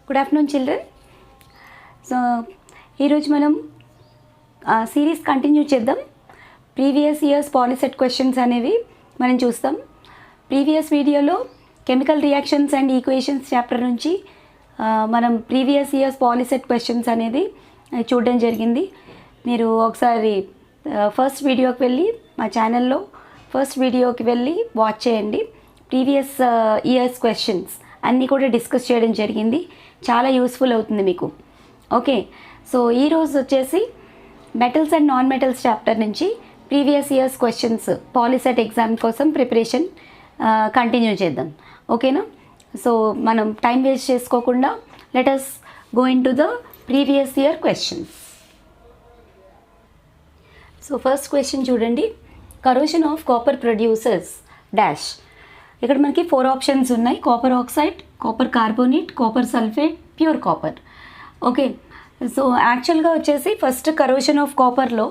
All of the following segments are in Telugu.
Good afternoon children. సో ఈరోజు మనం సిరీస్ కంటిన్యూ చేద్దాం. ప్రీవియస్ ఇయర్స్ పాలిసెట్ క్వశ్చన్స్ అనేవి మనం చూస్తాం. ప్రీవియస్ వీడియోలో chemical reactions and equations chapter నుంచి మనం ప్రీవియస్ ఇయర్స్ పాలిసెట్ క్వశ్చన్స్ అనేది చూడడం జరిగింది. మీరు ఒకసారి ఫస్ట్ వీడియోకి వెళ్ళి మా ఛానల్లో ఫస్ట్ వీడియోకి వెళ్ళి వాచ్ చేయండి. ప్రీవియస్ ఇయర్స్ క్వశ్చన్స్ అన్నీ కూడా డిస్కస్ చేయడం జరిగింది. చాలా యూస్ఫుల్ అవుతుంది మీకు. ఓకే, సో ఈరోజు వచ్చేసి metals and non metals chapter నుంచి previous years questions POLYCET exam కోసం ప్రిపరేషన్ కంటిన్యూ చేద్దాం. ఓకేనా? సో మనం టైం వేస్ట్ చేసుకోకుండా let us go into the previous year questions. So first question చూడండి. Corrosion of copper produces dash. ఇక్కడ మనకి 4 ఆప్షన్స్ ఉన్నాయి. Copper oxide, copper carbonate, copper sulphate, pure copper. Okay, so యాక్చువల్గా వచ్చేసి ఫస్ట్ కరోషన్ ఆఫ్ కాపర్లో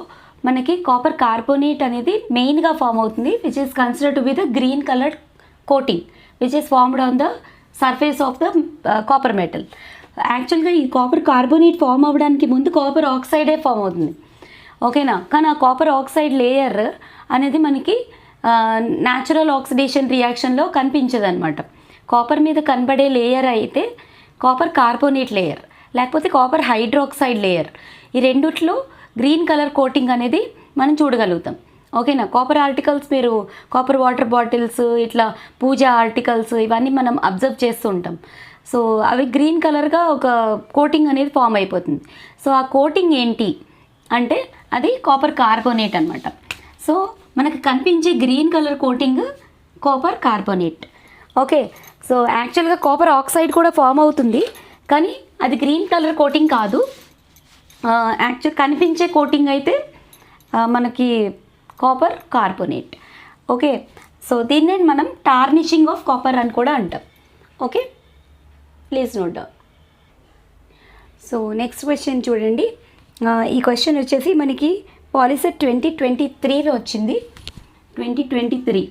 మనకి కాపర్ కార్బోనేట్ అనేది మెయిన్గా ఫామ్ అవుతుంది, which is considered to be the green coloured coating which is formed on the surface of the copper metal. యాక్చువల్గా ఈ కాపర్ కార్బోనేట్ ఫామ్ అవ్వడానికి ముందు కాపర్ ఆక్సైడే ఫామ్ అవుతుంది. ఓకేనా? కానీ ఆ కాపర్ ఆక్సైడ్ లేయర్ అనేది మనకి న్యాచురల్ ఆక్సిడేషన్ రియాక్షన్లో కనిపించదు అనమాట. కాపర్ మీద కనబడే లేయర్ అయితే కాపర్ కార్బోనేట్ లేయర్, లేకపోతే కాపర్ హైడ్రాక్సైడ్ లేయర్. ఈ రెండిట్లో గ్రీన్ కలర్ కోటింగ్ అనేది మనం చూడగలుగుతాం. ఓకేనా? కాపర్ ఆర్టికల్స్, మీరు కాపర్ వాటర్ బాటిల్స్, ఇట్లా పూజా ఆర్టికల్స్ ఇవన్నీ మనం అబ్జర్వ్ చేస్తూ ఉంటాం. సో అవి గ్రీన్ కలర్గా ఒక కోటింగ్ అనేది ఫామ్ అయిపోతుంది. సో ఆ కోటింగ్ ఏంటి అంటే అది కాపర్ కార్బోనేట్ అనమాట. సో మనకు కనిపించే green colour coating copper carbonate. Okay, so యాక్చువల్గా కాపర్ ఆక్సైడ్ కూడా ఫామ్ అవుతుంది, కానీ అది గ్రీన్ కలర్ కోటింగ్ కాదు. యాక్చువల్ కనిపించే కోటింగ్ అయితే మనకి కాపర్ కార్బోనేట్. ఓకే, సో దీన్నే మనం టార్నిషింగ్ ఆఫ్ కాపర్ అని కూడా అంటాం. Okay, please note down. So next question చూడండి. ఈ క్వశ్చన్ వచ్చేసి మనకి పాలిసెట్ 2023లో వచ్చింది. 2023.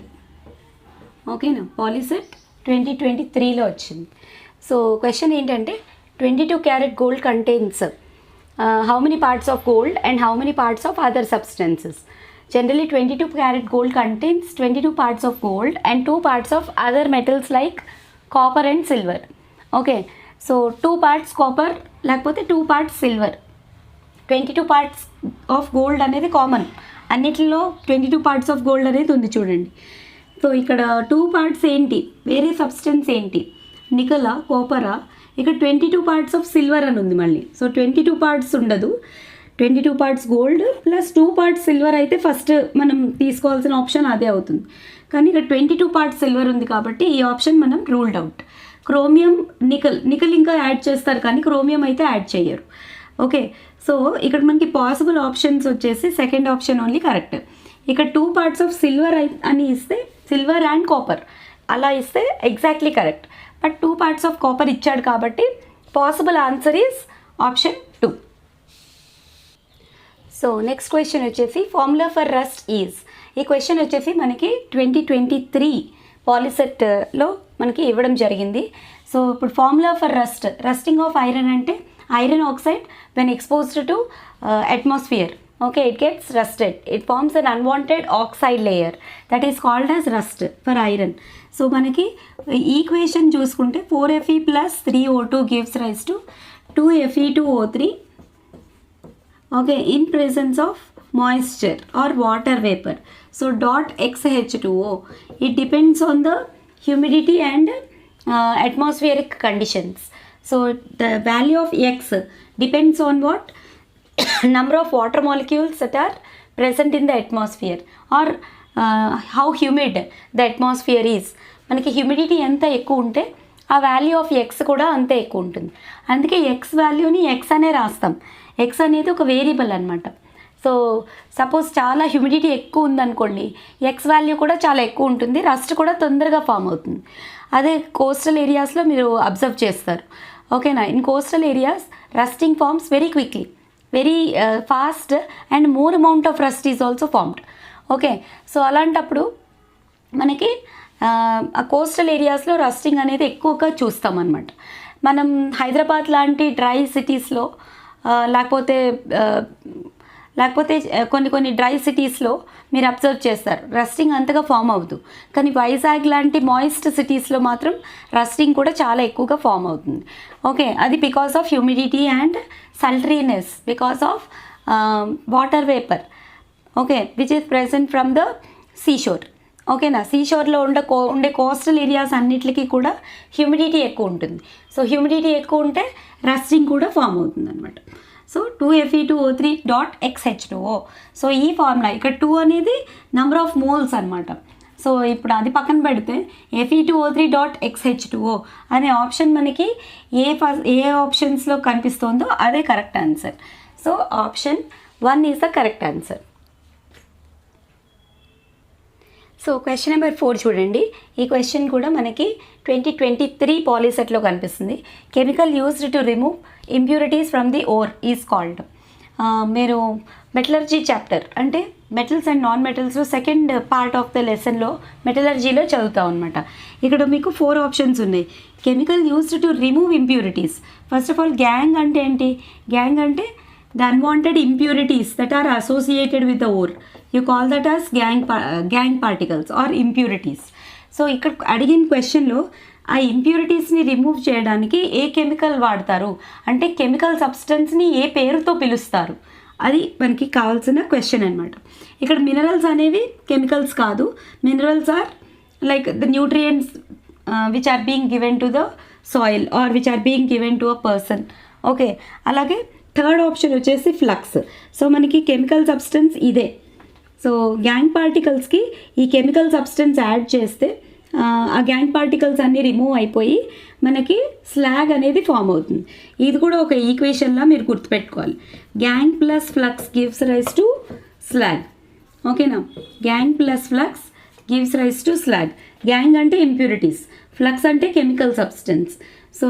ఓకేనా? పాలిసెట్ 2023లో వచ్చింది. సో క్వశ్చన్ ఏంటంటే 22 carat gold contains how many parts of gold and how many parts of other substances. Generally 22 carat gold contains 22 parts of gold and 2 parts of other metals like copper and silver. Okay, so 2 parts copper లేకపోతే 2 parts silver. 22 parts of gold అనేది కామన్, అన్నిటిలో 22 parts ఆఫ్ గోల్డ్ అనేది ఉంది చూడండి. సో ఇక్కడ 2 parts ఏంటి, వేరే సబ్స్టెన్స్ ఏంటి, నికలా, కాపరా. ఇక్కడ 22 parts ఆఫ్ సిల్వర్ అని ఉంది మళ్ళీ. సో 22 parts ఉండదు, 22 parts gold plus 2 parts silver అయితే ఫస్ట్ మనం తీసుకోవాల్సిన ఆప్షన్ అదే అవుతుంది. కానీ ఇక్కడ 22 parts సిల్వర్ ఉంది కాబట్టి ఈ ఆప్షన్ మనం రూల్డ్ అవుట్. క్రోమియం, నికల్ ఇంకా యాడ్ చేస్తారు కానీ క్రోమియం అయితే యాడ్ చేయరు. ఓకే, సో ఇక్కడ మనకి పాసిబుల్ ఆప్షన్స్ వచ్చేసి సెకండ్ ఆప్షన్ ఓన్లీ కరెక్ట్. ఇక్కడ 2 parts ఆఫ్ సిల్వర్ అని ఇస్తే సిల్వర్ అండ్ కాపర్ అలా ఇస్తే exactly correct. But 2 parts of copper ఇచ్చాడు కాబట్టి possible answer is option 2. So next question వచ్చేసి ఫార్ములా ఫర్ రస్ట్ ఈజ్. ఈ క్వశ్చన్ వచ్చేసి మనకి 2023 పాలిసెట్లో మనకి ఇవ్వడం జరిగింది. సో ఇప్పుడు formula for rusting of iron అంటే iron oxide when exposed to atmosphere, okay, it gets rusted. It forms an unwanted oxide layer that is called as rust for iron. So మనకి ఈక్వేషన్ చూసుకుంటే 4Fe plus 3O2 gives rise to 2Fe2O3. okay, in presence of moisture or water vapor. So dot XH2O, it depends on the humidity and atmospheric conditions. So the value of X depends on what number of water molecules that are present in the atmosphere or how humid the atmosphere is. మనకి హ్యూమిడిటీ ఎంత ఎక్కువ ఉంటే ఆ వాల్యూ ఆఫ్ ఎక్స్ కూడా అంతే ఎక్కువ ఉంటుంది. అందుకే ఎక్స్ వాల్యూని ఎక్స్ అనే రాస్తాం. ఎక్స్ అనేది ఒక వేరియబుల్ అనమాట. సో సపోజ్ చాలా హ్యూమిడిటీ ఎక్కువ ఉందనుకోండి, ఎక్స్ వాల్యూ కూడా చాలా ఎక్కువ ఉంటుంది, రస్ట్ కూడా తొందరగా ఫామ్ అవుతుంది. అదే కోస్టల్ ఏరియాస్లో మీరు అబ్జర్వ్ చేస్తారు. ఓకేనా? In coastal areas rusting forms very quickly, very fast and more amount of rust is also formed. Okay, so అలాంటప్పుడు మనకి ఆ కోస్టల్ ఏరియాస్లో రస్టింగ్ అనేది ఎక్కువగా చూస్తాం అన్నమాట. మనం హైదరాబాద్ లాంటి డ్రై సిటీస్లో లేకపోతే కొన్ని డ్రై సిటీస్లో మీరు అబ్జర్వ్ చేస్తారు రస్టింగ్ అంతగా ఫామ్ అవ్వదు. కానీ వైజాగ్ లాంటి మాయిస్ట్ సిటీస్లో మాత్రం రస్టింగ్ కూడా చాలా ఎక్కువగా ఫామ్ అవుతుంది. ఓకే, అది because of humidity and sultriness, because of water vapour, okay, which is present from the seashore. ఓకేనా, సీషోర్లో ఉండే కోస్టల్ ఏరియాస్ అన్నిటికీ కూడా హ్యూమిడిటీ ఎక్కువ ఉంటుంది. సో హ్యూమిడిటీ ఎక్కువ ఉంటే రస్టింగ్ కూడా ఫామ్ అవుతుంది అనమాట. So 2Fe2O3.xH2O. సో ఈ ఫార్ములా ఇక్కడ 2 అనేది నెంబర్ ఆఫ్ మోల్స్ అనమాట. సో ఇప్పుడు అది పక్కన పెడితే Fe2O3.xH2O అనే ఆప్షన్ మనకి ఏ ఆప్షన్స్లో కనిపిస్తుందో అదే correct answer. So option 1 is the correct answer. So question number 4 చూడండి. ఈ క్వశ్చన్ కూడా మనకి 2023 పాలీసెట్లో కనిపిస్తుంది. Chemical used to remove impurities from the ore is called. మీరు మెటలర్జీ చాప్టర్ అంటే మెటల్స్ అండ్ నాన్ మెటల్స్లో సెకండ్ పార్ట్ ఆఫ్ ద లెసన్లో మెటలర్జీలో చదువుతాం అనమాట. ఇక్కడ మీకు 4 ఆప్షన్స్ ఉన్నాయి. Chemical used to remove impurities. First of all gangue అంటే ఏంటి? గ్యాంగ్ అంటే the unwanted impurities that are associated with the ore, you call that as gang particles or impurities. So ఇక్కడ అడిగిన క్వశ్చన్లో ఆ ఇంప్యూరిటీస్ని రిమూవ్ చేయడానికి ఏ కెమికల్ వాడతారు అంటే కెమికల్ సబ్స్టెన్స్ని ఏ పేరుతో పిలుస్తారు, అది మనకి కావాల్సిన క్వశ్చన్ అనమాట. ఇక్కడ మినరల్స్ అనేవి కెమికల్స్ కాదు. Minerals are like the nutrients which are being given to the soil or which are being given to a person. Okay, అలాగే థర్డ్ ఆప్షన్ వచ్చేసి ఫ్లక్స్. సో మనకి కెమికల్ సబ్స్టెన్స్ ఇదే. సో గ్యాంగ్ పార్టికల్స్కి ఈ కెమికల్ సబ్స్టెన్స్ యాడ్ చేస్తే ఆ గ్యాంగ్ పార్టికల్స్ అన్నీ రిమూవ్ అయిపోయి మనకి స్లాగ్ అనేది ఫామ్ అవుతుంది. ఇది కూడా ఒక ఈక్వేషన్లా మీరు గుర్తుపెట్టుకోవాలి. Gangue plus flux gives rise to slag. ఓకేనా, gangue plus flux gives rise to slag. Gangue అంటే ఇంప్యూరిటీస్, ఫ్లక్స్ అంటే chemical substance. So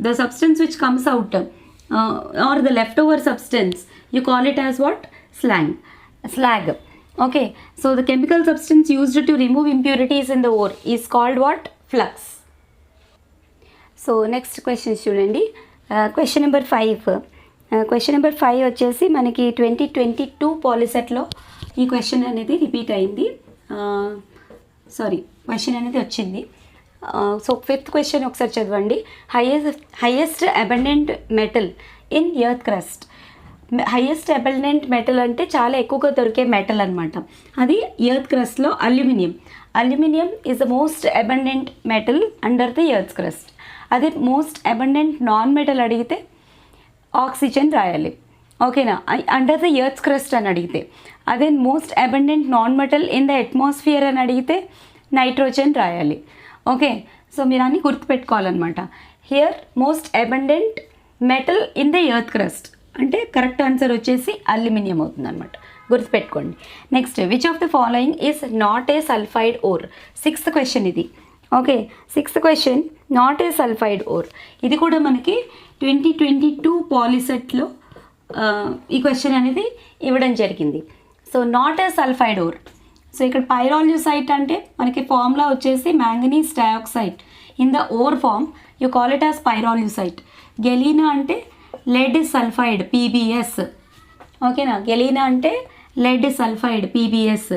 the substance which comes out or the leftover substance, you call it as what? Slag. Okay, so the chemical substance used to remove impurities in the ore is called what? Flux. So next question చూడండి. Question number 5. Question number 5 వచ్చేసి మనకి 2022 పాలిసెట్లో ఈ క్వశ్చన్ అనేది రిపీట్ అయింది. క్వశ్చన్ అనేది వచ్చింది. సో 5th క్వశ్చన్ ఒకసారి చదవండి. Highest abundant metal in earth crust. Highest abundant metal అంటే చాలా ఎక్కువగా దొరికే మెటల్ అనమాట. అది ఎర్త్ క్రస్ట్లో aluminium. Aluminium is the most abundant metal under the earth crust. అదే మోస్ట్ అబండెంట్ నాన్ మెటల్ అడిగితే ఆక్సిజన్ రాయాలి. ఓకేనా, అండర్ ద ఎర్త్ క్రస్ట్ అని అడిగితే. అదే most abundant non metal in the atmosphere అని అడిగితే నైట్రోజన్ రాయాలి. ఓకే, సో మీరు అన్నీ గుర్తుపెట్టుకోవాలన్నమాట. Here most abundant metal in the earth crust అంటే కరెక్ట్ ఆన్సర్ వచ్చేసి అల్యూమినియం అవుతుంది అనమాట. గుర్తుపెట్టుకోండి. Next, which of the following is not a sulphide ore. 6th question ఇది. Okay, 6th question not a sulphide ore. ఇది కూడా మనకి 2022 పాలిసెట్లో ఈ క్వశ్చన్ అనేది ఇవ్వడం జరిగింది. So not a sulphide ore. So ఇక్కడ పైరాల్యూసైట్ అంటే మనకి ఫార్ములా వచ్చేసి manganese dioxide. In the ore form you call it as pyrolusite. Galena అంటే లెడ్ సల్ఫైడ్ PbS. ఓకేనా, గెలీనా అంటే లెడ్ సల్ఫైడ్ PbS.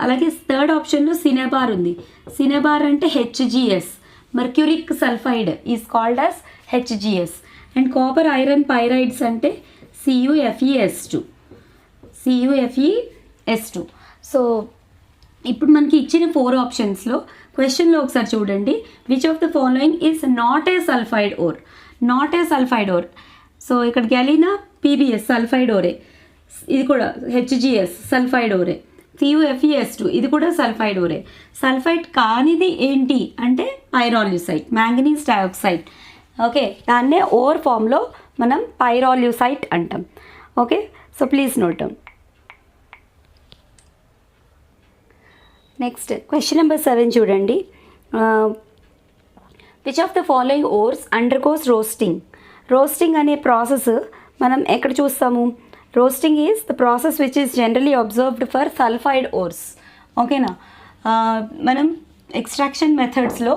అలాగే థర్డ్ ఆప్షన్లో సినెబార్ ఉంది. సినెబార్ అంటే HgS. Mercuric sulphide is called as HgS. And copper iron pyrites అంటే CuFeS2. సో ఇప్పుడు మనకి ఇచ్చిన 4 ఆప్షన్స్లో క్వశ్చన్లో ఒకసారి చూడండి. Which of the following is not a sulphide or. Not a sulphide ore. So ఇక్కడ గెలీనా PbS సల్ఫైడ్ ఓరే. ఇది కూడా HgS సల్ఫైడ్ ఓరే. CuFeS2 ఇది కూడా సల్ఫైడ్ ఓరే. సల్ఫైడ్ కానిది ఏంటి అంటే పైరాల్యూసైట్, మ్యాంగనీస్ డయాక్సైడ్. ఓకే, దాన్నే ఓర్ ఫామ్లో మనం పైరాల్యూసైట్ అంటాం. Okay, so please note down. Next question number 7 చూడండి. Which of the following ఓర్స్ undergoes roasting. Roasting అనే ప్రాసెస్ మనం ఎక్కడ చూస్తాము? Roasting is the process which is generally observed for sulphide ఓర్స్. ఓకేనా, మనం ఎక్స్ట్రాక్షన్ మెథడ్స్లో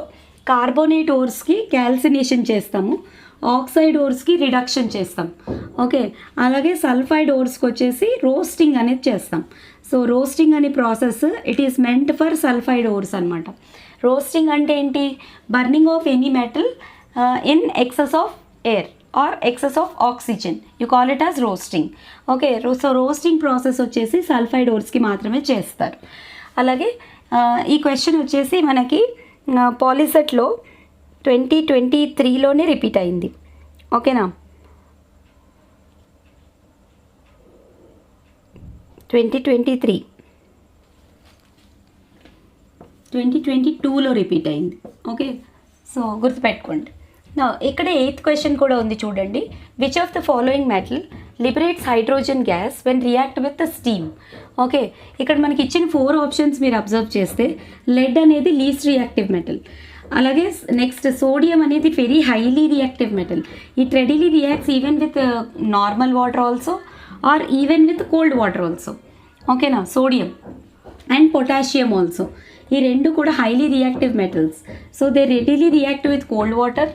కార్బోనేట్ ఓర్స్కి క్యాల్సినేషన్ చేస్తాము, ఆక్సైడ్ ఓర్స్కి రిడక్షన్ చేస్తాం. ఓకే, అలాగే సల్ఫైడ్ ఓర్స్కి వచ్చేసి రోస్టింగ్ అనేది చేస్తాం. సో రోస్టింగ్ అనే process it is meant for sulphide ores అనమాట. రోస్టింగ్ అంటే ఏంటి? Burning of any metal in excess of air or excess of oxygen, you call it as roasting. Okay, so roasting process వచ్చేసి సల్ఫైడ్ ఓర్స్కి మాత్రమే చేస్తారు. అలాగే ఈ క్వశ్చన్ వచ్చేసి మనకి పాలిసెట్లో 2023లోనే రిపీట్ అయింది. ఓకేనా, 2022లో రిపీట్ అయింది. ఓకే, సో గుర్తుపెట్టుకోండి. ఇక్కడ 8th క్వశ్చన్ కూడా ఉంది చూడండి. Which of the following metal liberates hydrogen gas when react with the steam? Okay, ఇక్కడ మనకి ఇచ్చిన 4 ఆప్షన్స్ మీరు అబ్జర్వ్ చేస్తే లెడ్ అనేది లీస్ట్ రియాక్టివ్ మెటల్. అలాగే నెక్స్ట్ సోడియం అనేది very highly reactive metal. It readily reacts even with normal water also or even with cold water also. ఓకేనా, సోడియం అండ్ పొటాషియం ఆల్సో, ఈ రెండు కూడా highly reactive metals. So they readily react with cold water,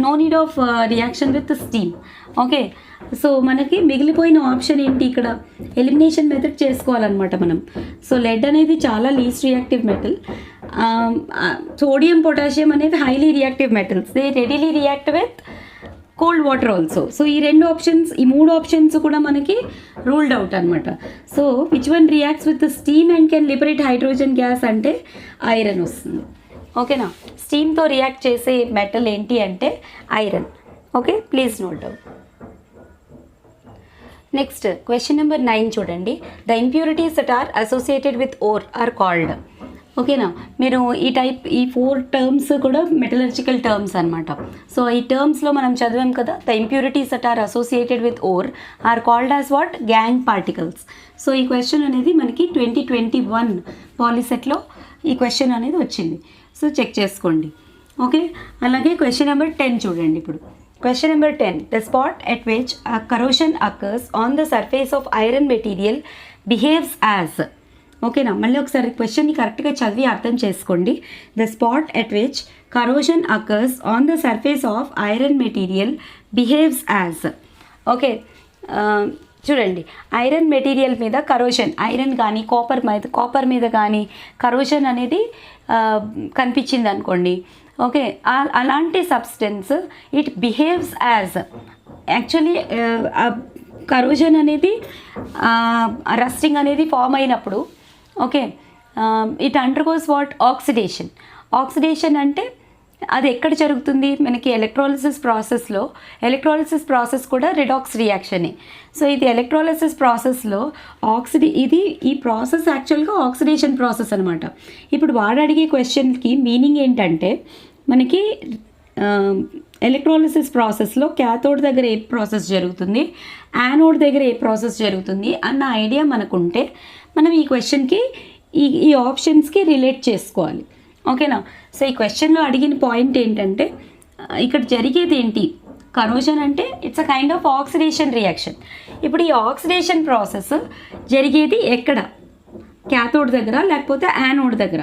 no need of reaction with steam. Okay, so మనకి మిగిలిపోయిన ఆప్షన్ ఏంటి? ఇక్కడ ఎలిమినేషన్ మెథడ్ చేసుకోవాలన్నమాట మనం. సో లెడ్ అనేది చాలా least reactive metal, sodium potassium అనేవి highly reactive metals, they readily react with cold water also. So ఈ 2 ఆప్షన్స్, ఈ 3 ఆప్షన్స్ కూడా మనకి రూల్డ్ అవుట్ అనమాట. So which one reacts with steam and can liberate hydrogen gas అంటే ఐరన్ వస్తుంది. ఓకేనా, స్టీమ్తో రియాక్ట్ చేసే మెటల్ ఏంటి అంటే iron. Okay, please note down. Next question number 9 చూడండి. The impurities that are associated with ore are called. ఓకేనా, మీరు ఈ 4 టర్మ్స్ కూడా మెటలర్జికల్ టర్మ్స్ అనమాట. సో ఈ టర్మ్స్లో మనం చదివాం కదా, the impurities that are associated with ore are called as what? Gangue particles. So ఈ క్వశ్చన్ అనేది మనకి 2021 పాలిసెట్లో ఈ క్వశ్చన్ అనేది వచ్చింది. సో చెక్ చేసుకోండి. ఓకే, అలాగే క్వశ్చన్ నెంబర్ 10 చూడండి. ఇప్పుడు question number 10, the spot at which corrosion occurs on the surface of iron material behaves as. ఓకేనా, మళ్ళీ ఒకసారి క్వశ్చన్ని కరెక్ట్గా చదివి అర్థం చేసుకోండి. The spot at which corrosion occurs on the surface of iron material behaves as. Okay, చూడండి, ఐరన్ మెటీరియల్ మీద కరోషన్, ఐరన్ కానీ కాపర్ మీద కానీ కరోషన్ అనేది కనిపించింది అనుకోండి. ఓకే, అలాంటి substance it behaves as, actually corrosion అనేది రస్టింగ్ అనేది ఫామ్ అయినప్పుడు, okay, it undergoes what? Oxidation. Oxidation అంటే అది ఎక్కడ జరుగుతుంది? మనకి ఎలక్ట్రాలిసిస్ ప్రాసెస్లో. ఎలక్ట్రాలిసిస్ ప్రాసెస్ కూడా రిడాక్స్ రియాక్షనే. సో ఇది ఎలక్ట్రాలిసిస్ ప్రాసెస్లో ఇది ఈ ప్రాసెస్ యాక్చువల్గా ఆక్సిడేషన్ ప్రాసెస్ అనమాట. ఇప్పుడు వాడు అడిగే క్వశ్చన్కి మీనింగ్ ఏంటంటే, మనకి ఎలక్ట్రాలిసిస్ ప్రాసెస్లో క్యాథోడ్ దగ్గర ఏ ప్రాసెస్ జరుగుతుంది, యానోడ్ దగ్గర ఏ ప్రాసెస్ జరుగుతుంది అన్న ఐడియా మనకుంటే మనం ఈ క్వశ్చన్కి ఈ ఆప్షన్స్కి రిలేట్ చేసుకోవాలి. ఓకేనా, సో ఈ క్వశ్చన్లో అడిగిన పాయింట్ ఏంటంటే, ఇక్కడ జరిగేది ఏంటి? కరోషన్ అంటే it's a kind of oxidation reaction. ఇప్పుడు ఈ ఆక్సిడేషన్ ప్రాసెస్ జరిగేది ఎక్కడ? క్యాథోడ్ దగ్గర లేకపోతే యానోడ్ దగ్గర.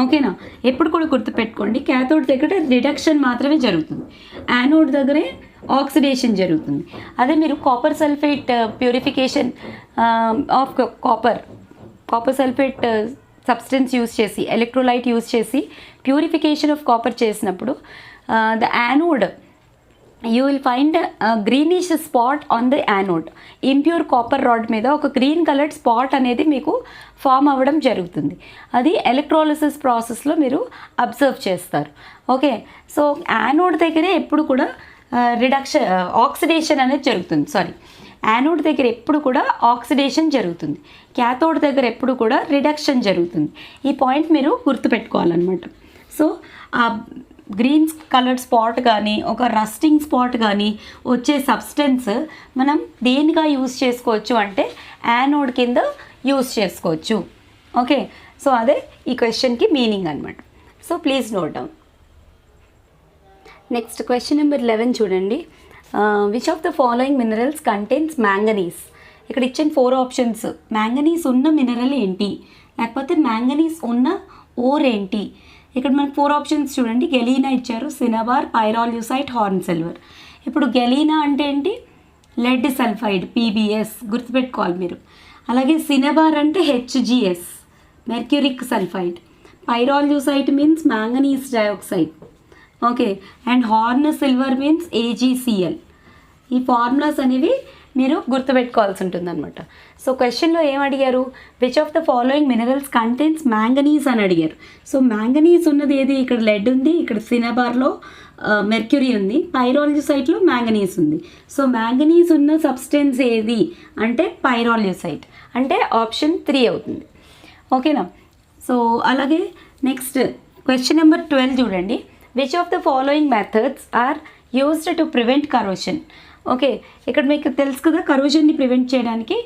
ఓకేనా, ఎప్పుడు కూడా గుర్తుపెట్టుకోండి, క్యాథోడ్ దగ్గర రిడక్షన్ మాత్రమే జరుగుతుంది, యానోడ్ దగ్గరే ఆక్సిడేషన్ జరుగుతుంది. అదే మీరు copper sulphate purification of copper sulphate substance use చేసి, ఎలక్ట్రోలైట్ యూస్ చేసి ప్యూరిఫికేషన్ ఆఫ్ కాపర్ చేసినప్పుడు the anode you will find greenish spot on the anode. Impure copper rod మీద ఒక గ్రీన్ కలర్డ్ స్పాట్ అనేది మీకు ఫామ్ అవ్వడం జరుగుతుంది. అది ఎలక్ట్రాలిసిస్ ప్రాసెస్లో మీరు అబ్జర్వ్ చేస్తారు. ఓకే, సో యానోడ్ దగ్గరే ఎప్పుడు కూడా ఆక్సిడేషన్ అనేది జరుగుతుంది. యానోడ్ దగ్గర ఎప్పుడు కూడా ఆక్సిడేషన్ జరుగుతుంది, క్యాథోడ్ దగ్గర ఎప్పుడు కూడా రిడక్షన్ జరుగుతుంది. ఈ పాయింట్ మీరు గుర్తుపెట్టుకోవాలన్నమాట. సో ఆ గ్రీన్ కలర్డ్ స్పాట్ కానీ ఒక రస్టింగ్ స్పాట్ కానీ వచ్చే సబ్స్టెన్స్ మనం దేనిగా యూజ్ చేసుకోవచ్చు అంటే యానోడ్ కింద యూజ్ చేసుకోవచ్చు. ఓకే, సో అదే ఈ క్వశ్చన్కి మీనింగ్ అనమాట. So please note down. Next question number 11 చూడండి. Which of the following minerals contains manganese? ఇక్కడ ఇచ్చిన 4 ఆప్షన్స్. మ్యాంగనీస్ ఉన్న మినరల్ ఏంటి, లేకపోతే మ్యాంగనీస్ ఉన్న ఓర్ ఏంటి, ఇక్కడ మనకు 4 ఆప్షన్స్ చూడండి. గెలీనా ఇచ్చారు, సినబార్, పైరాల్యూసైట్, హార్న్ సిల్వర్. ఇప్పుడు గెలీనా అంటే ఏంటి? లెడ్ సల్ఫైడ్, పీబీఎస్ గుర్తుపెట్టుకోవాలి మీరు. అలాగే సినబార్ అంటే HgS, mercuric sulphide. Pyrolusite means manganese dioxide. Okay, and horn silver means AgCl. ఈ ఫార్ములాస్ అనేవి మీరు గుర్తుపెట్టుకోవాల్సి ఉంటుంది అనమాట. సో క్వశ్చన్లో ఏం అడిగారు? Which of the following minerals contains manganese అని అడిగారు. సో మ్యాంగనీస్ ఉన్నది ఏది? ఇక్కడ లెడ్ ఉంది, ఇక్కడ సినబార్లో మెర్క్యూరీ ఉంది, పైరాల్యూసైట్లో మ్యాంగనీస్ ఉంది. సో మ్యాంగనీస్ ఉన్న సబ్స్టెన్స్ ఏది అంటే పైరాల్యూసైట్, అంటే ఆప్షన్ 3 అవుతుంది. ఓకేనా? సో అలాగే నెక్స్ట్ క్వశ్చన్ నెంబర్ 12 చూడండి. Which of the following methods are used to prevent corrosion? Okay, ఇక్కడ మీకు తెలుసు కదా కరోషన్ని ప్రివెంట్ చేయడానికి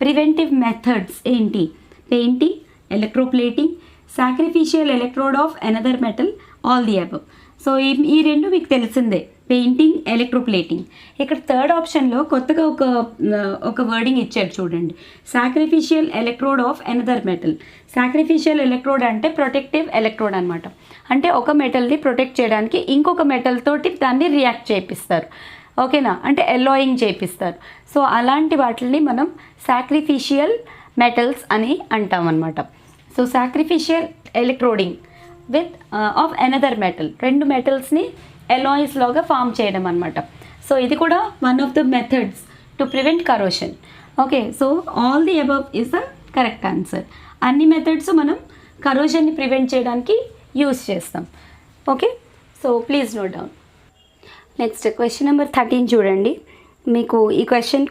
ప్రివెంటివ్ మెథడ్స్ ఏంటి? Painting, electroplating, sacrificial electrode of another metal, all the above. So ఈ రెండు మీకు తెలిసిందే, పెయింటింగ్, ఎలక్ట్రోప్లేటింగ్. ఇక్కడ థర్డ్ ఆప్షన్లో కొత్తగా ఒక వర్డింగ్ ఇచ్చారు చూడండి, sacrificial electrode of another metal. Sacrificial electrode అంటే ప్రొటెక్టివ్ ఎలక్ట్రోడ్ అనమాట. అంటే ఒక మెటల్ని ప్రొటెక్ట్ చేయడానికి ఇంకొక మెటల్ తోటి దాన్ని రియాక్ట్ చేపిస్తారు. ఓకేనా? అంటే ఎల్లాయింగ్ చేపిస్తారు. సో అలాంటి వాటిని మనం సాక్రిఫిషియల్ మెటల్స్ అని అంటాం అనమాట. So sacrificial electroding with of another metal, రెండు మెటల్స్ని ఎలాయిస్ లాగా ఫామ్ చేయడం అనమాట. సో ఇది కూడా one of the methods to prevent corrosion. Okay, so all the above is the correct answer. అన్ని మెథడ్స్ మనం కరోషన్ని ప్రివెంట్ చేయడానికి యూస్ చేస్తాం. Okay, so please note down. Next question number 13 చూడండి. మీకు ఈ క్వశ్చన్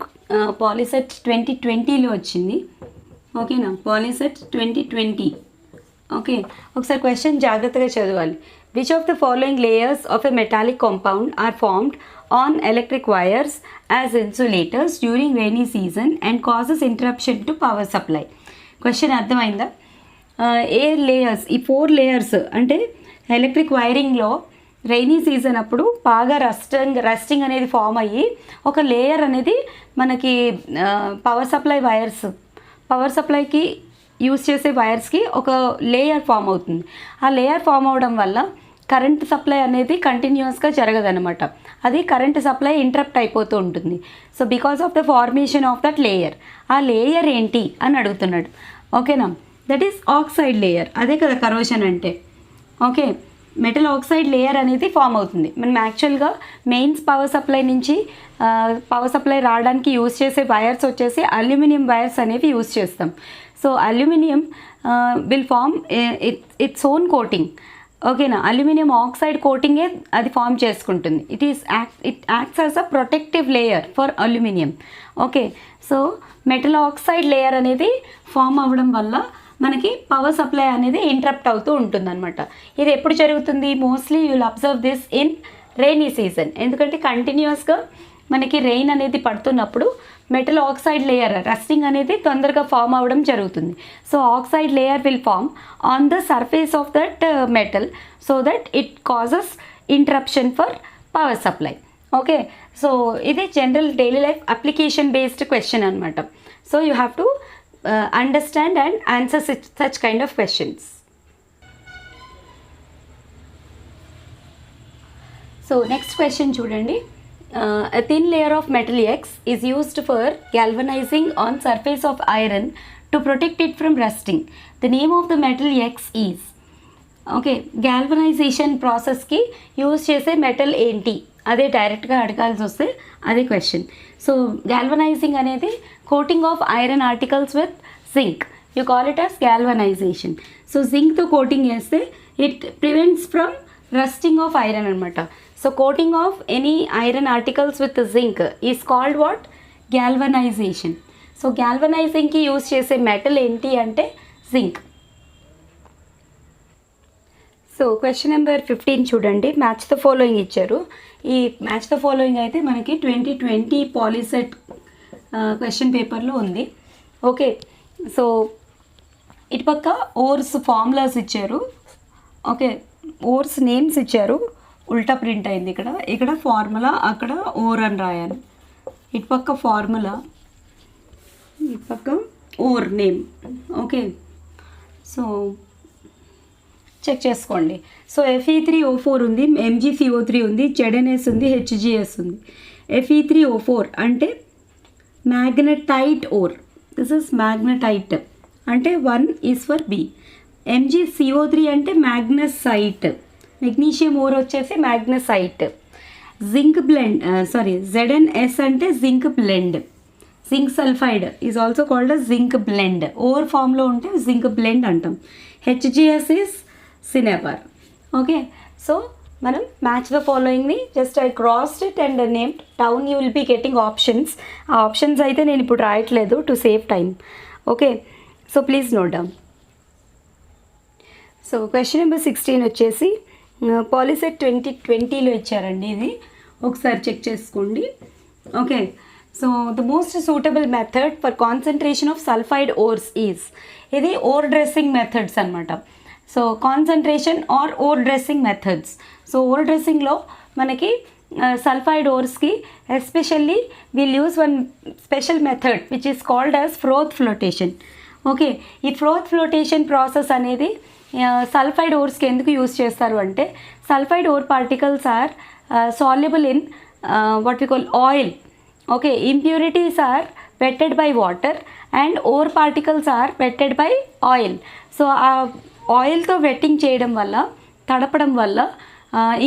పాలిసెట్ 2020లో వచ్చింది. ఓకేనా? పాలిసెట్ 2020. ఓకే, ఒకసారి క్వశ్చన్ జాగ్రత్తగా చదవాలి. Which of the following layers of a metallic compound are formed on electric wires as insulators during rainy season and causes interruption to power supply? Question అర్థమైందా? ఏ లేయర్స్? ఈ 4 లేయర్స్ అంటే ఎలక్ట్రిక్ వైరింగ్లో రైనీ సీజన్ అప్పుడు బాగా రస్టింగ్ అనేది ఫామ్ అయ్యి ఒక లేయర్ అనేది మనకి పవర్ సప్లైకి యూస్ చేసే వైర్స్కి ఒక లేయర్ ఫామ్ అవుతుంది. ఆ లేయర్ ఫామ్ అవడం వల్ల కరెంట్ సప్లై అనేది కంటిన్యూస్గా జరగదనమాట. అది కరెంట్ సప్లై ఇంటరప్ట్ అయిపోతూ ఉంటుంది. So because of the formation of that layer, ఆ లేయర్ ఏంటి అని అడుగుతున్నాడు. ఓకేనా? That is oxide layer. అదే కదా కరోషన్ అంటే. ఓకే, మెటల్ ఆక్సైడ్ లేయర్ అనేది ఫామ్ అవుతుంది. మనం యాక్చువల్గా మెయిన్స్ పవర్ సప్లై నుంచి పవర్ సప్లై రావడానికి యూస్ చేసే వైర్స్ వచ్చేసి అల్యూమినియం వైర్స్ అనేవి యూస్ చేస్తాం. So aluminium will form its own coating. ఓకేనా? అల్యూమినియం ఆక్సైడ్ కోటింగే అది ఫామ్ చేసుకుంటుంది. It acts as a protective layer for aluminium. Okay, so metal oxide layer అనేది ఫామ్ అవ్వడం వల్ల మనకి పవర్ సప్లై అనేది ఇంటరప్ట్ అవుతూ ఉంటుందన్నమాట. ఇది ఎప్పుడు జరుగుతుంది? Mostly you will observe this in rainy season. ఎందుకంటే కంటిన్యూస్గా మనకి రెయిన్ అనేది పడుతున్నప్పుడు మెటల్ ఆక్సైడ్ లేయర్ రస్టింగ్ అనేది తొందరగా ఫామ్ అవ్వడం జరుగుతుంది. So oxide layer will form on the surface of that metal so that it causes interruption for power supply. Okay, so ఇది general daily life application based question అనమాట. So you have to understand and answer such kind of questions. So next question చూడండి. A thin layer of metal X is used for galvanizing on surface of iron to protect it from rusting. The name of the metal X is. Okay, galvanization ప్రాసెస్కి యూజ్ చేసే మెటల్ ఏంటి? అదే డైరెక్ట్గా అడగాల్సి వస్తే అదే క్వశ్చన్. సో గ్యాల్వనైజింగ్ అనేది coating of iron articles with zinc. You call it as galvanization. So జింక్తో కోటింగ్ చేస్తే it prevents from rusting of iron అనమాట. So coating of any iron articles with zinc is called what? Galvanization. So గ్యాల్వనైజింగ్కి యూజ్ చేసే మెటల్ ఏంటి అంటే జింక్. సో క్వశ్చన్ నెంబర్ 15 చూడండి. మ్యాచ్ ద ఫాలోయింగ్ ఇచ్చారు. ఈ మ్యాచ్ ద ఫాలోయింగ్ అయితే మనకి 2020 పాలిసెట్ క్వశ్చన్ పేపర్లో ఉంది. ఓకే, సో ఇటుపక్క ఓర్స్ ఫార్ములాస్ ఇచ్చారు. ఓకే, ఓర్స్ నేమ్స్ ఇచ్చారు. ఉల్టా ప్రింట్ అయింది ఇక్కడ ఫార్ములా, అక్కడ ఓర్ అని రాయాలి. ఇటుపక్క ఫార్ములా, ఇటుపక్క ore name. Okay, so check చేసుకోండి. సో Fe3O4 ఉంది, MgCO3 ఉంది, ZnS ఉంది, HgS ఉంది. Fe3O4 అంటే magnetite ore, this is magnetite అంటే 1 ఈజ్ ఫర్ బి. MgCO3 అంటే మ్యాగ్నసైట్, మెగ్నీషియం ఓర్ వచ్చేసి మ్యాగ్నసైట్. జింక్ బ్లెండ్ ZnS అంటే zinc blende, zinc sulphide is also called a zinc blende, ore ఫామ్లో ఉంటే జింక్ బ్లెండ్ అంటాం. HgS is cinnabar. Okay, so మనం మ్యాచ్ ద ఫాలోయింగ్ని just I crossed it and named down. You will be getting options. ఆ ఆప్షన్స్ అయితే నేను ఇప్పుడు రాయట్లేదు to save time. Okay, so please note down. So question number 16 వచ్చేసి పాలిసెట్ 2020లో ఇచ్చారండి. ఇది ఒకసారి చెక్ చేసుకోండి. Okay, so the most suitable method for concentration of sulphide ores is, ఇది ఓర్ డ్రెస్సింగ్ మెథడ్స్ అనమాట. So concentration or ore dressing methods. So ore డ్రెస్సింగ్లో మనకి సల్ఫైడ్ ఓర్స్కి especially will use one special method which is called as froth flotation. Okay, ఈ ఫ్రోత్ ఫ్లోటేషన్ ప్రాసెస్ అనేది సల్ఫైడ్ ఓర్స్కి ఎందుకు యూస్ చేస్తారు అంటే sulphide ore particles are soluble in what we call oil. Okay, impurities are wetted by water and ore particles are wetted by oil. So ఆ ఆయిల్తో వెట్టింగ్ చేయడం వల్ల, తడపడం వల్ల,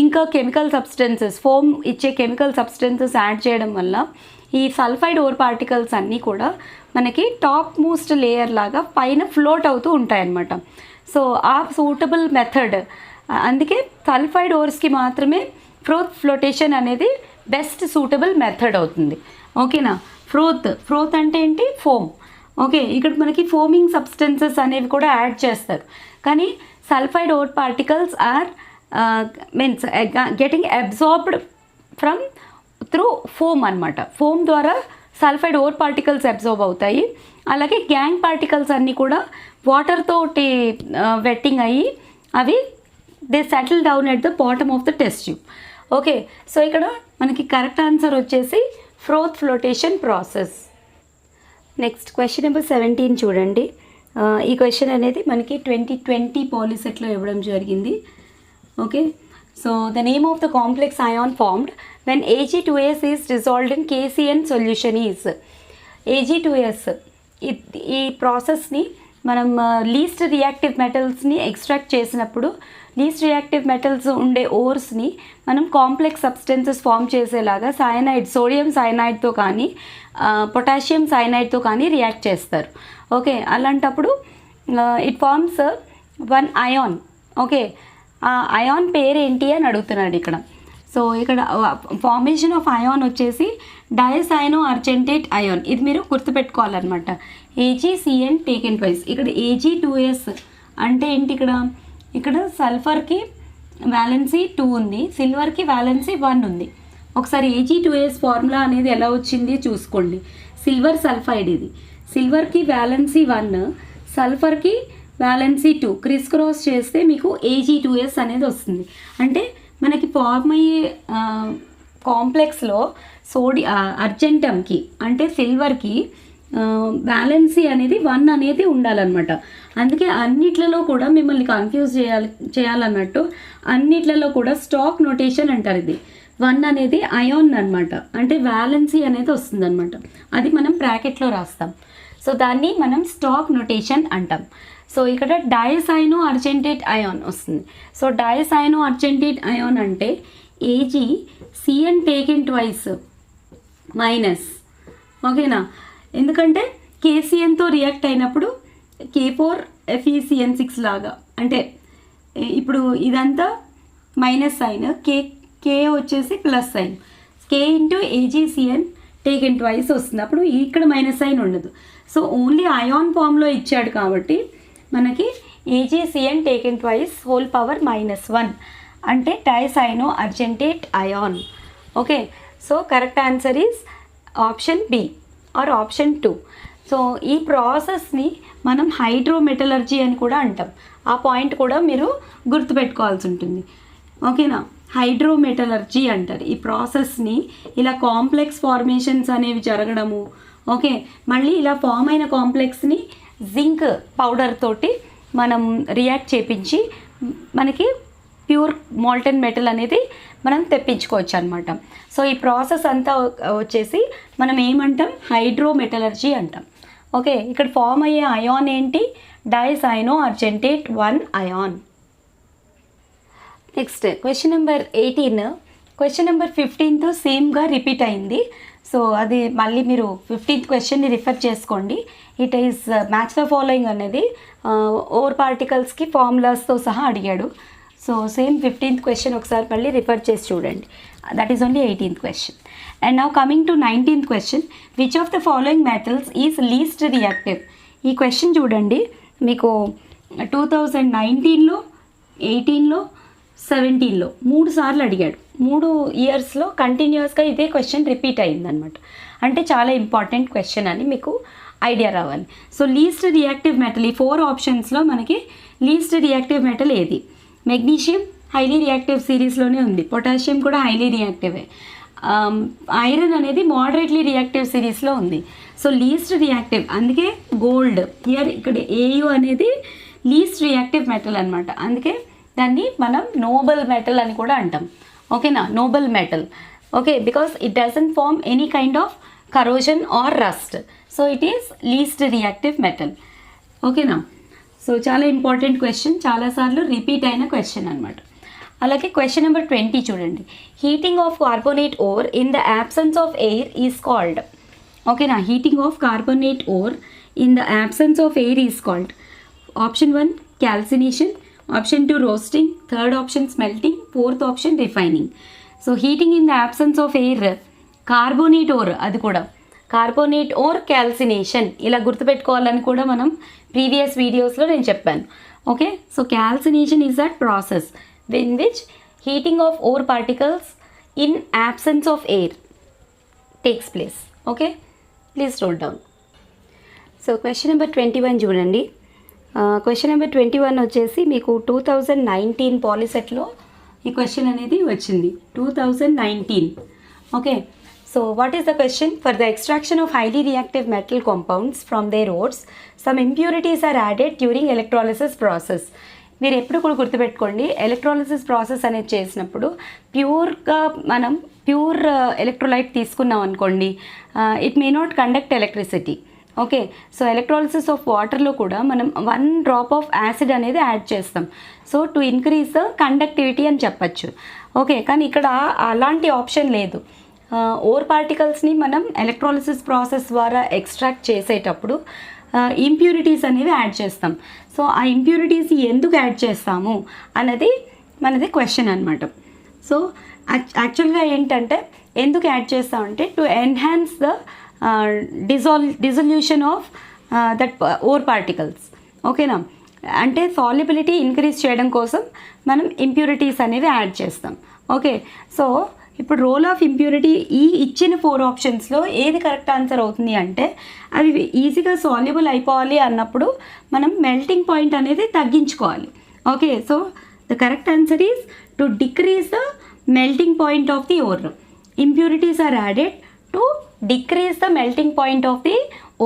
ఇంకా కెమికల్ సబ్స్టెన్సెస్, ఫోమ్ ఇచ్చే కెమికల్ సబ్స్టెన్సెస్ యాడ్ చేయడం వల్ల ఈ సల్ఫైడ్ ఓర్ పార్టికల్స్ అన్నీ కూడా మనకి టాప్ మోస్ట్ లేయర్ లాగా పైన ఫ్లోట్ అవుతూ ఉంటాయన్నమాట. సో ఆ సూటబుల్ మెథడ్, అందుకే సల్ఫైడ్ ఓర్స్కి మాత్రమే ఫ్రోత్ ఫ్లోటేషన్ అనేది బెస్ట్ సూటబుల్ మెథడ్ అవుతుంది. ఓకేనా. ఫ్రోత్ అంటే ఏంటి? ఫోమ్. ఓకే, ఇక్కడ మనకి ఫోమింగ్ సబ్స్టెన్సెస్ అనేవి కూడా యాడ్ చేస్తారు, కానీ sulphide ore particles are means getting absorbed from through foam అనమాట. ఫోమ్ ద్వారా సల్ఫైడ్ ఓర్ పార్టికల్స్ అబ్జార్బ్ అవుతాయి. అలాగే గ్యాంగ్ పార్టికల్స్ అన్నీ కూడా వాటర్ తోటి వెట్టింగ్ అయ్యి అవి they settle down at the bottom of the test tube. Okay, so ఇక్కడ మనకి కరెక్ట్ ఆన్సర్ వచ్చేసి froth flotation process. Next question number 17 చూడండి. ఈ క్వశ్చన్ అనేది మనకి 2020 పాలిసెట్లో ఇవ్వడం జరిగింది. Okay, so the name of the complex ion formed when Ag2S is dissolved in KCN solution is. Ag2S ఈ ప్రాసెస్ని మనం లీస్ట్ రియాక్టివ్ మెటల్స్ని ఎక్స్ట్రాక్ట్ చేసినప్పుడు లీస్ట్ రియాక్టివ్ మెటల్స్ ఉండే ఓర్స్ని మనం కాంప్లెక్స్ సబ్స్టెన్సెస్ ఫామ్ చేసేలాగా సైనైడ్, సోడియం సైనైడ్తో కానీ పొటాషియం సైనైడ్తో కానీ రియాక్ట్ చేస్తారు. ఓకే, అలాంటప్పుడు it forms one ion. Okay, ఆ అయాన్ పేరు ఏంటి అని అడుగుతున్నాడు ఇక్కడ. సో ఇక్కడ ఫార్మేషన్ ఆఫ్ అయాన్ వచ్చేసి డైసైనో అర్జెంటేట్ అయాన్. ఇది మీరు గుర్తుపెట్టుకోవాలన్నమాట. AgCN taken twice. ఇక్కడ Ag2S అంటే ఏంటి? ఇక్కడ సల్ఫర్కి వ్యాలెన్సీ 2 ఉంది, సిల్వర్కి వ్యాలెన్సీ 1 ఉంది. ఒకసారి Ag2S ఫార్ములా అనేది ఎలా వచ్చింది చూసుకోండి. సిల్వర్ సల్ఫైడ్, ఇది సిల్వర్కి వ్యాలెన్సీ 1, సల్ఫర్కి వ్యాలెన్సీ 2, క్రిస్ క్రాస్ చేస్తే మీకు Ag2S అనేది వస్తుంది. అంటే మనకి ఫార్మ్ అయ్యే కాంప్లెక్స్లో అర్జెంటమ్కి అంటే సిల్వర్కి వ్యాలెన్సీ అనేది 1 అనేది ఉండాలన్నమాట. అందుకే అన్నిట్లలో కూడా మిమ్మల్ని కన్ఫ్యూజ్ చేయాలన్నట్టు అన్నిట్లలో కూడా స్టాక్ నోటేషన్ అంటారు. ఇది 1 అనేది అయాన్ అనమాట, అంటే వ్యాలెన్సీ అనేది వస్తుందన్నమాట. అది మనం బ్రాకెట్లో రాస్తాం. సో దాన్ని మనం స్టాక్ నోటేషన్ అంటాం. సో ఇక్కడ డైసైనో అర్జెంటేట్ అయాన్ వస్తుంది. సో డైసైనో అర్జెంటేట్ అయాన్ అంటే AgCN టేకెన్ ట్వైస్ మైనస్. ఓకేనా, ఎందుకంటే KCNతో రియాక్ట్ అయినప్పుడు K4FeCN6 లాగా, అంటే ఇప్పుడు ఇదంతా మైనస్ సైన్, K వచ్చేసి plus sign, K into AgCN taken twice వస్తుంది. అప్పుడు ఇక్కడ మైనస్ సైన్ ఉండదు. సో ఓన్లీ అయాన్ ఫామ్లో ఇచ్చాడు కాబట్టి మనకి AgCN taken twice whole power -1 అంటే dicyano argentate ion. Okay, so correct answer is option B or option 2. So ఈ ప్రాసెస్ని మనం హైడ్రోమెటలర్జీ అని కూడా అంటాం. ఆ పాయింట్ కూడా మీరు గుర్తుపెట్టుకోవాల్సి ఉంటుంది. ఓకేనా, హైడ్రోమెటలర్జీ అంటారు ఈ ప్రాసెస్ని. ఇలా కాంప్లెక్స్ ఫార్మేషన్స్ అనేవి జరగడము. ఓకే, మళ్ళీ ఇలా ఫామ్ అయిన కాంప్లెక్స్ని జింక్ పౌడర్ తోటి మనం రియాక్ట్ చేపించి మనకి ప్యూర్ మోల్టెన్ మెటల్ అనేది మనం తెప్పించుకోవచ్చు అనమాట. సో ఈ ప్రాసెస్ అంతా వచ్చేసి మనం ఏమంటాం, హైడ్రోమెటలర్జీ అంటాం. ఓకే, ఇక్కడ ఫామ్ అయ్యే అయాన్ ఏంటి, dicyano argentate 1 ion. Next question number 18. Question number 15తో సేమ్గా రిపీట్ అయింది. సో అది మళ్ళీ మీరు 15th క్వశ్చన్ని రిఫర్ చేసుకోండి. It is match the following అనేది ఓర్ పార్టికల్స్కి ఫార్ములాస్తో సహా అడిగాడు. సో సేమ్ 15th క్వశ్చన్ ఒకసారి మళ్ళీ రిఫర్ చేసి చూడండి. That is only 18th question. And now coming to 19th question. Which of the following metals is least reactive? ఈ క్వశ్చన్ చూడండి, మీకు 2019లో, 18లో, 17లో 3 సార్లు అడిగాడు. 3 ఇయర్స్లో కంటిన్యూస్గా ఇదే క్వశ్చన్ రిపీట్ అయిందనమాట. అంటే చాలా ఇంపార్టెంట్ క్వశ్చన్ అని మీకు ఐడియా రావాలి. సో లీస్ట్ రియాక్టివ్ మెటల్, ఈ 4 ఆప్షన్స్లో మనకి లీస్ట్ రియాక్టివ్ మెటల్ ఏది? మెగ్నీషియం హైలీ రియాక్టివ్ సిరీస్లోనే ఉంది, పొటాషియం కూడా హైలీ రియాక్టివే, ఐరన్ అనేది మోడరేట్లీ రియాక్టివ్ సిరీస్లో ఉంది. సో లీస్ట్ రియాక్టివ్, అందుకే గోల్డ్ హియర్ ఇక్కడ ఏయు అనేది లీస్ట్ రియాక్టివ్ మెటల్ అనమాట. అందుకే దాన్ని మనం నోబెల్ మెటల్ అని కూడా అంటాం. ఓకేనా, noble metal. Okay, because it doesn't form any kind of corrosion or rust. So it is least reactive metal. ఓకేనా, సో చాలా ఇంపార్టెంట్ క్వశ్చన్, చాలాసార్లు రిపీట్ అయిన క్వశ్చన్ అనమాట. అలాగే క్వశ్చన్ నెంబర్ 20 చూడండి. Heating of carbonate ore in the absence of air is called. ఓకేనా, heating of carbonate ore in the absence of air is called. Option 1 calcination, option 2 roasting, third option smelting, fourth option refining. So heating in the absence of air carbonate ore, అది కూడా కార్బోనేట్ ఓర్ క్యాల్సినేషన్, ఇలా గుర్తుపెట్టుకోవాలని కూడా మనం ప్రీవియస్ వీడియోస్లో నేను చెప్పాను. Okay, so calcination is that process in which heating of ore particles in absence of air takes place. Okay, please scroll down. So question number 21 చూడండి. క్వశ్చన్ నెంబర్ 21 వచ్చేసి మీకు 2019 పాలిసెట్లో ఈ క్వశ్చన్ అనేది వచ్చింది, 2019. Okay, so what is the question? For the extraction of highly reactive metal compounds from their ores some impurities are added during electrolysis process. మీరు ఎప్పుడు కూడా గుర్తుపెట్టుకోండి, ఎలక్ట్రాలిసిస్ ప్రాసెస్ అనేది చేసినప్పుడు ప్యూర్గా మనం ప్యూర్ ఎలక్ట్రోలైట్ తీసుకున్నాం అనుకోండి, it may not conduct electricity. Okay, so electrolysis of వాటర్లో కూడా మనం 1 డ్రాప్ ఆఫ్ యాసిడ్ అనేది యాడ్ చేస్తాం. So to increase the conductivity అని చెప్పచ్చు. ఓకే, కానీ ఇక్కడ అలాంటి ఆప్షన్ లేదు. ఓర్ పార్టికల్స్ని మనం ఎలక్ట్రాలిసిస్ ప్రాసెస్ ద్వారా ఎక్స్ట్రాక్ట్ చేసేటప్పుడు ఇంప్యూరిటీస్ అనేవి యాడ్ చేస్తాం. సో ఆ ఇంప్యూరిటీస్ ఎందుకు యాడ్ చేస్తాము అన్నది మనది క్వశ్చన్ అనమాట. సో యాక్చువల్గా ఏంటంటే ఎందుకు యాడ్ చేస్తామంటే to enhance the dissolution of that ore particles. ఓకేనా, అంటే సాల్యుబిలిటీ ఇంక్రీజ్ చేయడం కోసం మనం ఇంప్యూరిటీస్ అనేవి యాడ్ చేస్తాం. ఓకే, సో ఇప్పుడు రోల్ ఆఫ్ ఇంప్యూరిటీ ఈ ఇచ్చిన 4 ఆప్షన్స్లో ఏది కరెక్ట్ ఆన్సర్ అవుతుంది అంటే, అవి ఈజీగా సాల్యుబుల్ అయిపోవాలి అన్నప్పుడు మనం మెల్టింగ్ పాయింట్ అనేది తగ్గించుకోవాలి. Okay, so the correct answer is to decrease the melting point of the ore. Impurities are added to decrease the melting point of the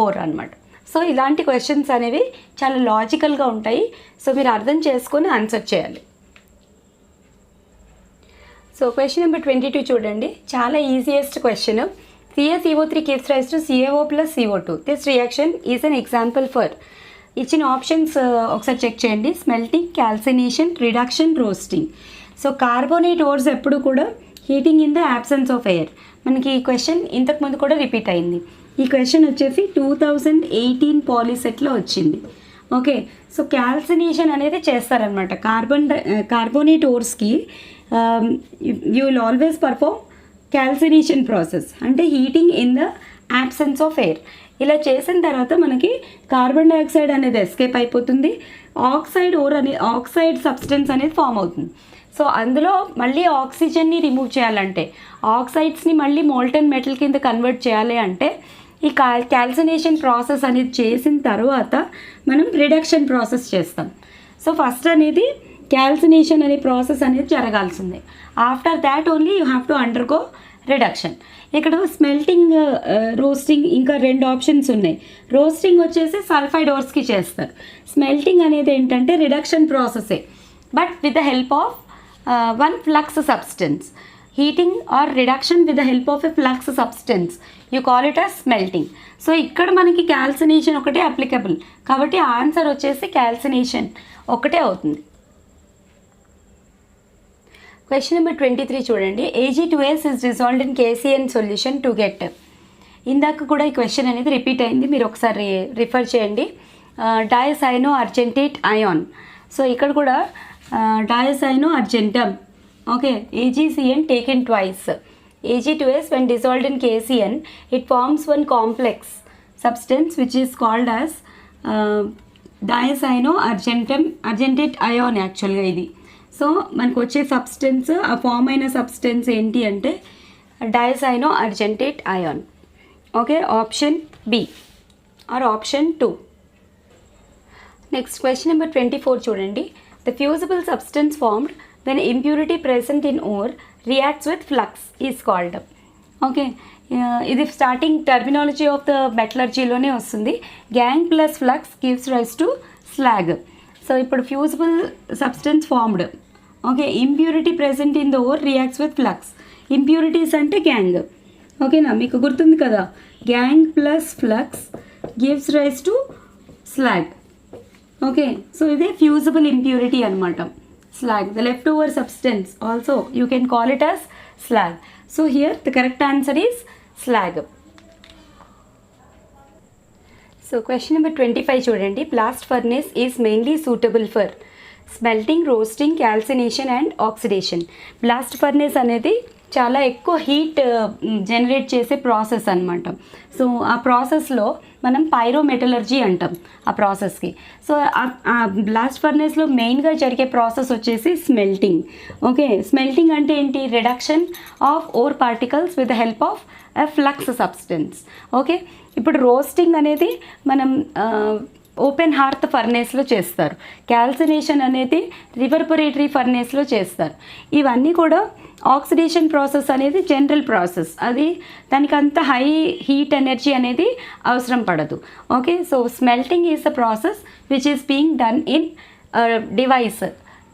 ore అనమాట. సో ఇలాంటి క్వశ్చన్స్ అనేవి చాలా లాజికల్గా ఉంటాయి. సో మీరు అర్థం చేసుకొని ఆన్సర్ చేయాలి. సో క్వశ్చన్ నెంబర్ 22 చూడండి, చాలా easiest question. CaCO3 gives rise to CaO plus CO2. This reaction is an example for. ఇచ్చిన ఆప్షన్స్ ఒకసారి చెక్ చేయండి. Smelting, calcination, reduction, roasting. So carbonate ores ఎప్పుడు కూడా heating in the absence of air. మనకి ఈ క్వశ్చన్ ఇంతకుముందు కూడా రిపీట్ అయింది. ఈ క్వశ్చన్ వచ్చేసి 2018 పాలిసెట్లో వచ్చింది. ఓకే, సో క్యాల్సినేషన్ అనేది చేస్తారనమాట. కార్బోనేట్ ఓర్స్కి you will always perform calcination process, అంటే heating in the absence of air. ఇలా చేసిన తర్వాత మనకి కార్బన్ డైఆక్సైడ్ అనేది ఎస్కేప్ అయిపోతుంది, ఆక్సైడ్ సబ్స్టెన్స్ అనేది ఫామ్ అవుతుంది. సో అందులో మళ్ళీ ఆక్సిజన్ని రిమూవ్ చేయాలంటే, ఆక్సైడ్స్ని మళ్ళీ మోల్టెన్ మెటల్ కింద కన్వర్ట్ చేయాలి అంటే ఈ క్యాల్సినేషన్ ప్రాసెస్ అనేది చేసిన తర్వాత మనం రిడక్షన్ ప్రాసెస్ చేస్తాం. సో ఫస్ట్ అనేది క్యాల్సినేషన్ అనే ప్రాసెస్ అనేది జరగాల్సిందే. After that only you have to undergo reduction. ఇక్కడ స్మెల్టింగ్, రోస్టింగ్ ఇంకా 2 ఆప్షన్స్ ఉన్నాయి. రోస్టింగ్ వచ్చేసి సల్ఫైడ్ ఓర్స్కి చేస్తారు. స్మెల్టింగ్ అనేది ఏంటంటే reduction ప్రాసెసే. but with the help of one flux substance. Heating or reduction with the help of a flux substance, you call it as smelting. So ఇక్కడ మనకి క్యాల్సినేషన్ ఒకటే అప్లికబుల్ కాబట్టి ఆన్సర్ వచ్చేసి క్యాల్సినేషన్ ఒకటే అవుతుంది. క్వశ్చన్ నెంబర్ 23 చూడండి. Ag2S is dissolved in KCN solution to get. ఇందాక కూడా ఈ క్వశ్చన్ అనేది రిపీట్ అయింది, మీరు ఒకసారి రిఫర్ చేయండి. డయాసైనో అర్జెంటేట్ అయాన్. సో ఇక్కడ కూడా dicyano argentum, okay, AgCN taken twice. Ag2S when dissolved in KCN, it forms one complex substance which is called as dicyano argentate ion యాక్చువల్గా ఇది. సో మనకు వచ్చే సబ్స్టెన్స్, ఆ ఫామ్ అయిన సబ్స్టెన్స్ ఏంటి అంటే dicyano argentate ion. Okay, option B or option 2. Next question number 24 చూడండి. The fusible substance formed when impurity present in ore reacts with flux is called. ఓకే, ఇది స్టార్టింగ్ టర్మినాలజీ ఆఫ్ ద మెటలర్జీలోనే వస్తుంది. Gangue plus flux gives rise to slag. So ఇప్పుడు fusible substance formed, okay, impurity present in the ore reacts with flux. Impurities అంటే గ్యాంగ్, ఓకేనా, మీకు గుర్తుంది కదా, gangue plus flux gives rise to slag. Okay, so ఇదే ఫ్యూజిబుల్ ఇంప్యూరిటీ అనమాట. Slag, the leftover substance also you can call it as slag. So here the correct answer is slag. So question number 25 చూడండి. Blast furnace is mainly suitable for smelting, roasting, calcination and oxidation. Blast furnace అనేది చాలా ఎక్కువ హీట్ జనరేట్ చేసే ప్రాసెస్ అనమాట. సో ఆ ప్రాసెస్లో మనం పైరోమెటలర్జీ అంటాం ఆ ప్రాసెస్కి. సో ఆ బ్లాస్ట్ ఫర్నేస్లో మెయిన్గా జరిగే ప్రాసెస్ వచ్చేసి స్మెల్టింగ్. ఓకే, స్మెల్టింగ్ అంటే ఏంటి? Reduction of ore particles with the help of a flux substance. Okay, ఇప్పుడు రోస్టింగ్ అనేది మనం ఓపెన్ హార్త్ ఫర్నేస్లో చేస్తారు. క్యాల్సినేషన్ అనేది రివర్పరేటరీ ఫర్నేస్లో చేస్తారు. ఇవన్నీ కూడా ఆక్సిడేషన్ ప్రాసెస్ అనేది జనరల్ ప్రాసెస్, అది దానికి అంత హై హీట్ ఎనర్జీ అనేది అవసరం పడదు. Okay, so smelting is the process which is being done in device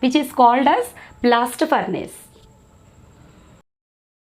which is called as blast furnace.